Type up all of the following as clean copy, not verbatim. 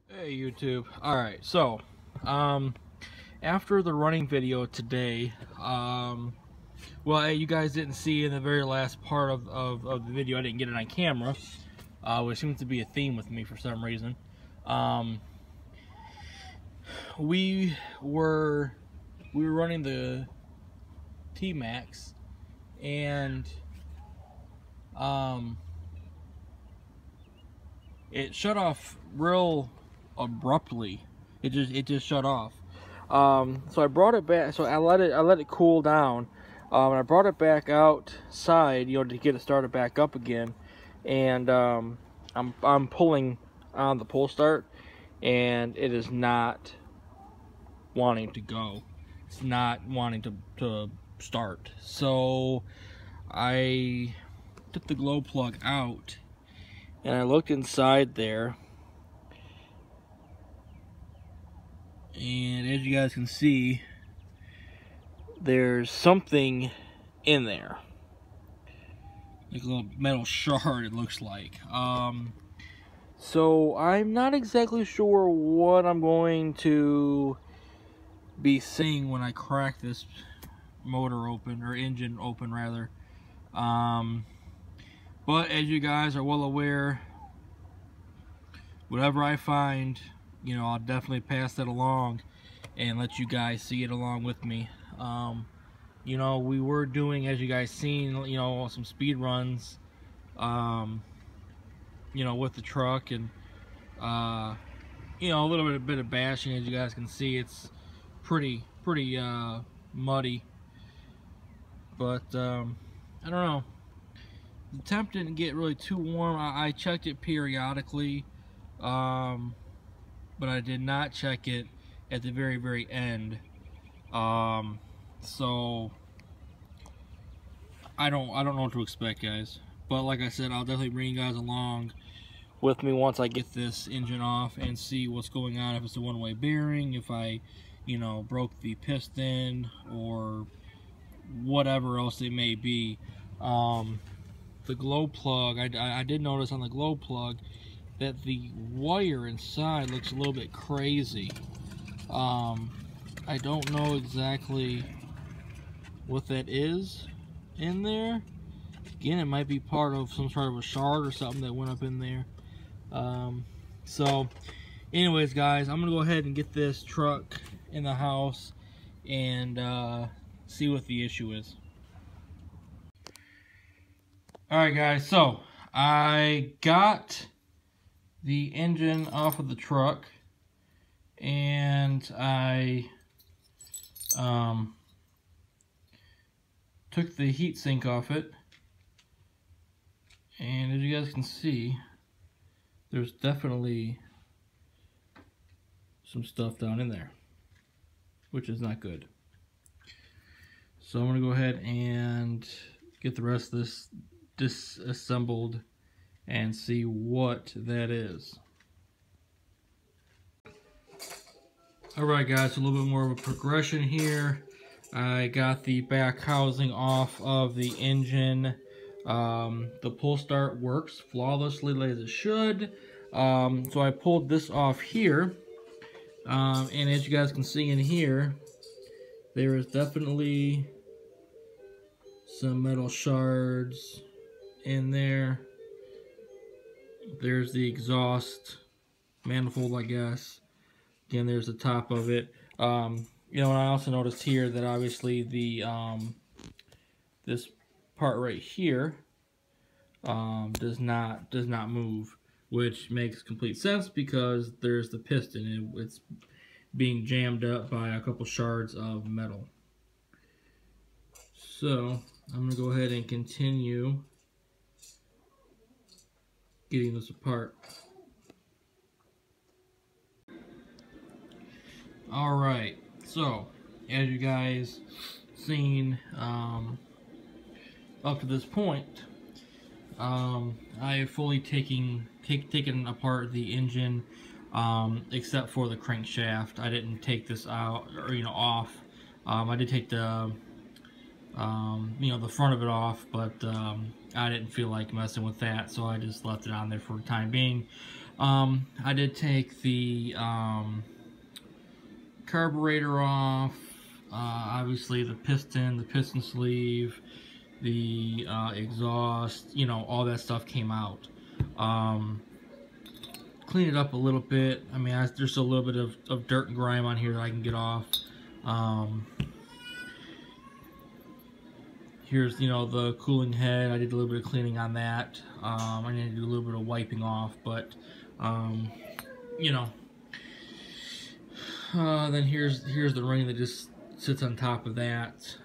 Hey YouTube. Alright, so after the running video today, well, you guys didn't see in the very last part of the video, I didn't get it on camera, which seems to be a theme with me for some reason. We were running the T-maxx, and it shut off real abruptly. It just shut off. So I brought it back. So I let it cool down. And I brought it back outside, to get it started back up again. And I'm pulling on the pull start, and it is not wanting to go. It's not wanting to start. So I took the glow plug out, and I looked inside there, and as you guys can see, there's something in there, like a little metal shard, it looks like. So I'm not exactly sure what I'm going to be seeing when I crack this motor open, or engine open rather. But as you guys are well aware, whatever I find, I'll definitely pass that along and let you guys see it along with me. We were doing, as you guys seen, some speed runs, with the truck, and a little bit of bashing. As you guys can see, it's pretty muddy, but I don't know. The temp didn't get really too warm. I checked it periodically, but I did not check it at the very end. So I don't know what to expect, guys. But like I said, I'll definitely bring you guys along with me once I get this engine off and see what's going on. If it's a one-way bearing, if I, broke the piston, or whatever else it may be. The glow plug, I did notice on the glow plug that the wire inside looks a little bit crazy. I don't know exactly what that is in there. Again, it might be part of some sort of a shard or something that went up in there. So anyways, guys, I'm gonna go ahead and get this truck in the house and see what the issue is. Alright guys, so I got the engine off of the truck, and I took the heat sink off it, and as you guys can see, there's definitely some stuff down in there, which is not good. So I'm going to go ahead and get the rest of this disassembled and see what that is. Alright guys, a little bit more of a progression here. I got the back housing off of the engine. The pull start works flawlessly as it should. So I pulled this off here, and as you guys can see in here, there is definitely some metal shards in there. There's the exhaust manifold, I guess. Again, there's the top of it. And I also noticed here that obviously the this part right here does not move, which makes complete sense because there's the piston. It's being jammed up by a couple shards of metal. So I'm going to go ahead and continue getting this apart. Alright, so as you guys seen up to this point, I have fully taken apart the engine, except for the crankshaft. I didn't take this out, or off. I did take the the front of it off, but I didn't feel like messing with that, so I just left it on there for the time being. I did take the carburetor off, obviously the piston sleeve, the exhaust, you know, all that stuff came out. Clean it up a little bit. I mean, there's a little bit of dirt and grime on here that I can get off. Here's, you know, the cooling head. I did a little bit of cleaning on that. I need to do a little bit of wiping off, but you know. Then here's the ring that just sits on top of that.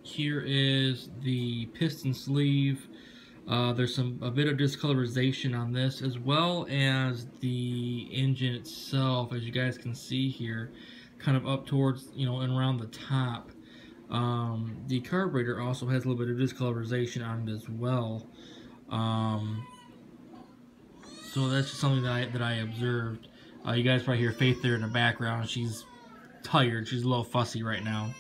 Here is the piston sleeve. There's a bit of discolorization on this, as well as the engine itself, as you guys can see here, kind of up towards, you know, and around the top. The carburetor also has a little bit of discolorization on it as well. So that's just something that I observed. You guys probably hear Faith there in the background. She's tired. She's a little fussy right now.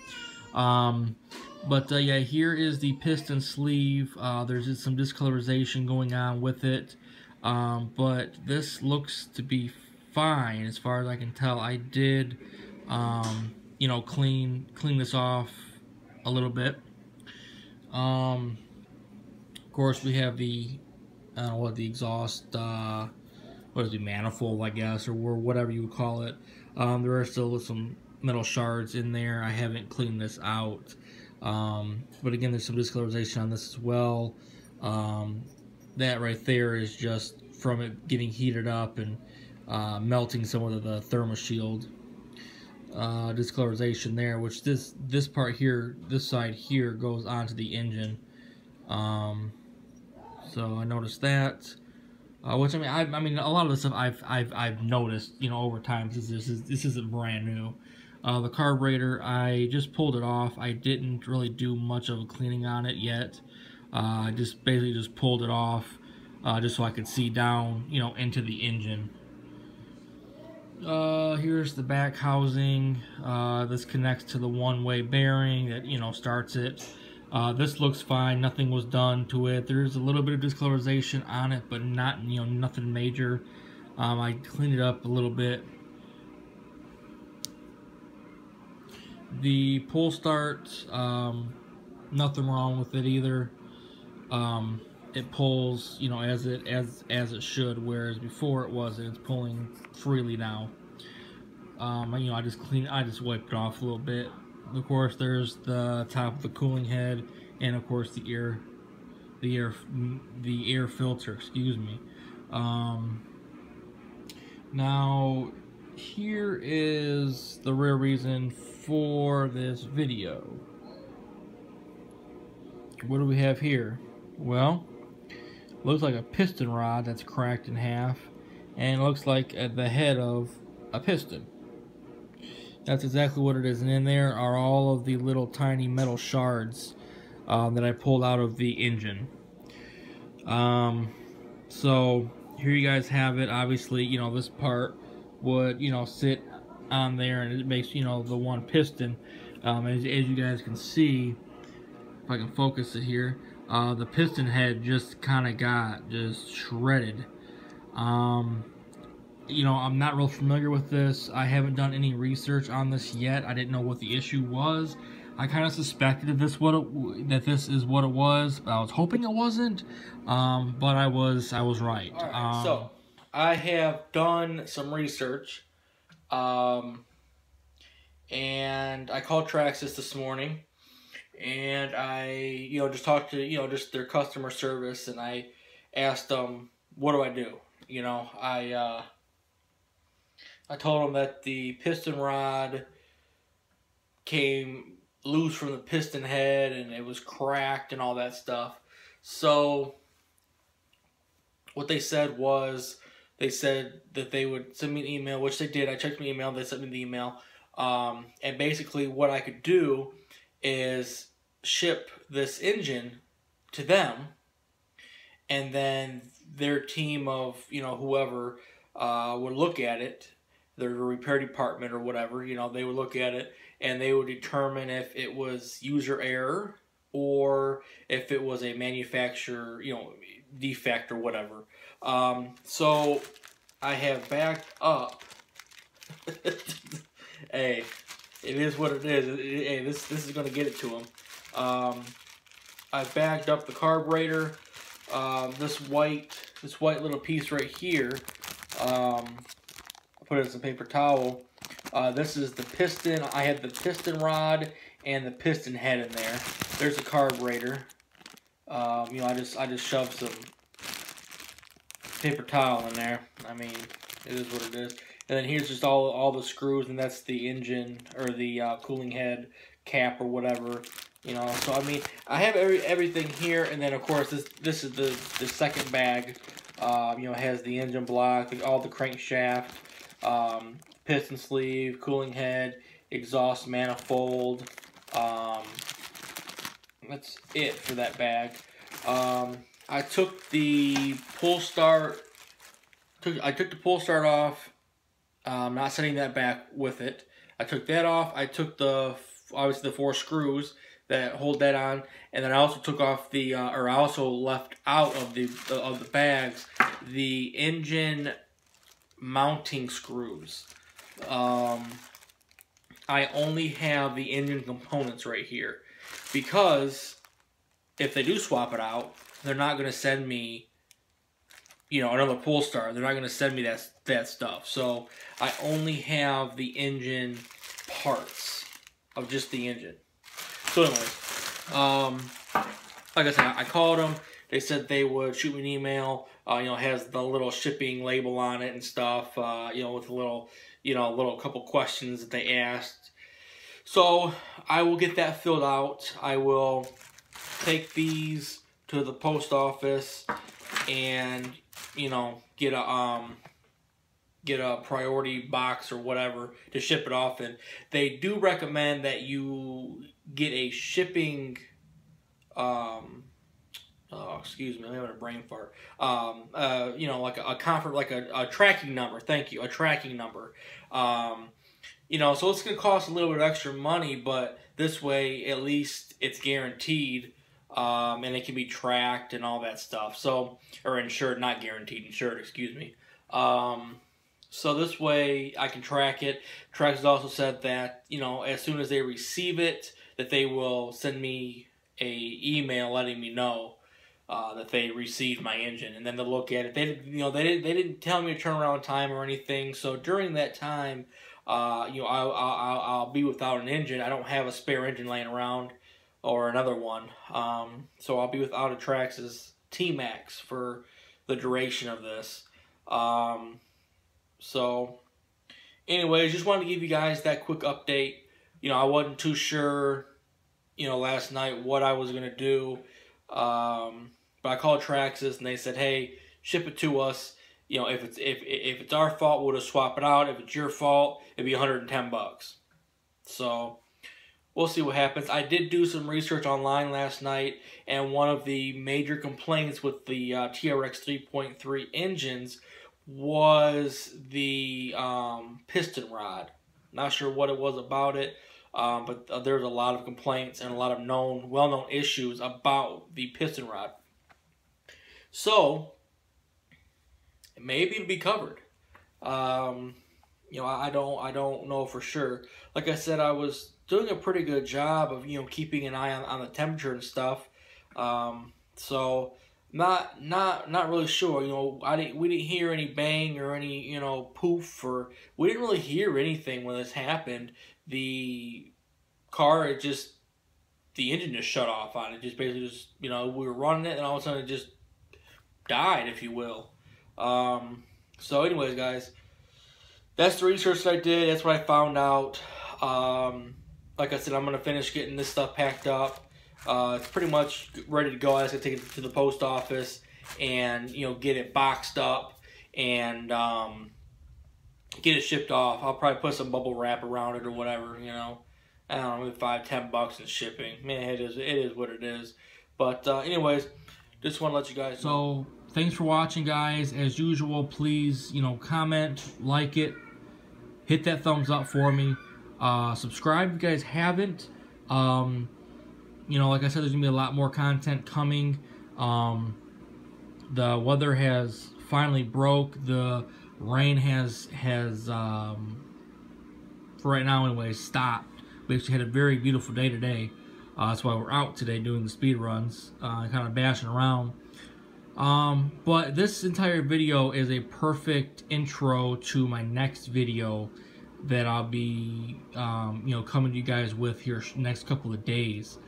Yeah, here is the piston sleeve. There's just some discolorization going on with it. But this looks to be fine as far as I can tell. I did, you know, clean this off a little bit. Of course, we have the, I don't know what, the exhaust, what is the manifold, I guess, or whatever you would call it. There are still some metal shards in there. I haven't cleaned this out. But again, there's some discolorization on this as well. That right there is just from it getting heated up and melting some of the thermoshield. Discolorization there, which this part here, this side here, goes onto the engine. So I noticed that. Which I mean, a lot of the stuff I've noticed, you know, over time. This isn't brand new. The carburetor, I just pulled it off. I didn't really do much of a cleaning on it yet. I just basically just pulled it off, just so I could see down, you know, into the engine. Here's the back housing. This connects to the one-way bearing that, you know, starts it. This looks fine. Nothing was done to it. There's a little bit of discolorization on it, but not, you know, nothing major. I cleaned it up a little bit. The pull start, nothing wrong with it either. It pulls, you know, as it should, whereas before it wasn't. It's pulling freely now. You know, I just wiped it off a little bit. Of course, there's the top of the cooling head, and of course the air filter. Excuse me. Now, here is the real reason for this video. What do we have here? Well, looks like a piston rod that's cracked in half, and it looks like the head of a piston. That's exactly what it is, and in there are all of the little tiny metal shards that I pulled out of the engine. So here you guys have it. Obviously, you know, this part would, you know, sit on there, and it makes, you know, the one piston. As you guys can see, if I can focus it here, the piston head just kind of got just shredded. You know, I'm not real familiar with this. I haven't done any research on this yet. I didn't know what the issue was. I kind of suspected that this is what it was. I was hoping it wasn't, but I was right. All right, so I have done some research, and I called Traxxas this morning, and I, you know, just talked to, you know, just their customer service, and I asked them, what do I do? You know, I told them that the piston rod came loose from the piston head and it was cracked and all that stuff. So what they said was, they said that they would send me an email, which they did. I checked my email, they sent me the email. And basically what I could do is ship this engine to them, and then their team of, you know, whoever would look at it, their repair department or whatever, you know, they would look at it and they would determine if it was user error or if it was a manufacturer, you know, defect or whatever. So I have backed up. Hey, it is what it is. Hey, this is gonna get it to him. I backed up the carburetor. This white little piece right here. I put it in some paper towel. This is the piston. I had the piston rod and the piston head in there. There's the carburetor. You know, I just shoved some paper towel in there. I mean, it is what it is. And then here's just all the screws, and that's the engine or the cooling head cap or whatever. You know, so I mean, I have everything here, and then of course this is the second bag. You know, it has the engine block, all the crankshaft, piston sleeve, cooling head, exhaust manifold. That's it for that bag. I took the pull start. I took the pull start off. Not sending that back with it. I took that off. I took obviously the 4 screws that hold that on, and then I also took off the, or I also left out of the bags the engine mounting screws. I only have the engine components right here because if they do swap it out, they're not going to send me, you know, another pull start. They're not going to send me that stuff. So I only have the engine parts of just the engine. So anyways, like I said, I called them. They said they would shoot me an email. You know, it has the little shipping label on it and stuff. You know, with a little, couple questions that they asked. So I will get that filled out. I will take these to the post office and, you know, get a priority box or whatever to ship it off in. They do recommend that you get a shipping, oh, excuse me, I'm having a brain fart. You know, like a tracking number. Thank you, a tracking number. You know, so it's going to cost a little bit of extra money, but this way, at least it's guaranteed, and it can be tracked and all that stuff. So, or insured, not guaranteed, insured, excuse me. So this way I can track it. Traxxas also said that, you know, as soon as they receive it, that they will send me a email letting me know that they received my engine, and then they'll look at it. They didn't tell me a turnaround time or anything. So during that time, you know, I'll be without an engine. I don't have a spare engine laying around or another one. So I'll be without a Traxxas T-maxx for the duration of this. So anyways, just wanted to give you guys that quick update. You know, I wasn't too sure, you know, last night what I was going to do. But I called Traxxas and they said, hey, ship it to us. You know, if it's our fault, we'll just swap it out. If it's your fault, it'd be 110 bucks. So we'll see what happens. I did do some research online last night, and one of the major complaints with the TRX 3.3 engines was the piston rod. Not sure what it was about it, but there's a lot of complaints and a lot of well-known issues about the piston rod. So maybe it'll be covered. You know, I don't know for sure. Like I said, I was doing a pretty good job of, you know, keeping an eye on the temperature and stuff. So not really sure. You know, we didn't hear any bang or any, you know, poof, or we didn't really hear anything when this happened. The car, the engine just shut off on it. Just basically just, you know, we were running it and all of a sudden it just died, if you will. So anyways, guys, that's the research that I did. That's what I found out. Like I said, I'm going to finish getting this stuff packed up. It's pretty much ready to go. I just got to take it to the post office and, you know, get it boxed up and get it shipped off. I'll probably put some bubble wrap around it or whatever, you know. I don't know, maybe $5-10 bucks in shipping. Man, it is what it is. But anyways, just want to let you guys know. So thanks for watching, guys. As usual, please, you know, comment, like it, hit that thumbs up for me. Subscribe if you guys haven't. You know, like I said, there's gonna be a lot more content coming. The weather has finally broke. The Rain has for right now anyway stopped. We actually had a very beautiful day today. That's why we're out today doing the speed runs, kind of bashing around. But this entire video is a perfect intro to my next video that I'll be, coming to you guys with here next couple of days.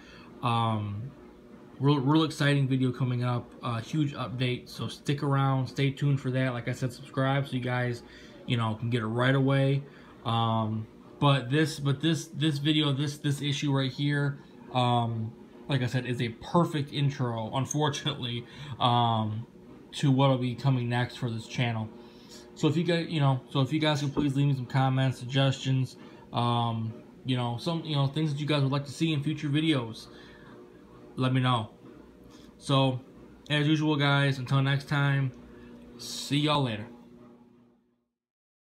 Real exciting video coming up, huge update. So stick around, stay tuned for that. Like I said, subscribe so you guys, can get it right away. But this video, this issue right here, like I said, is a perfect intro, unfortunately, to what'll be coming next for this channel. So if you guys, if you guys can please leave me some comments, suggestions, some things that you guys would like to see in future videos, let me know. So as usual, guys, until next time, see y'all later.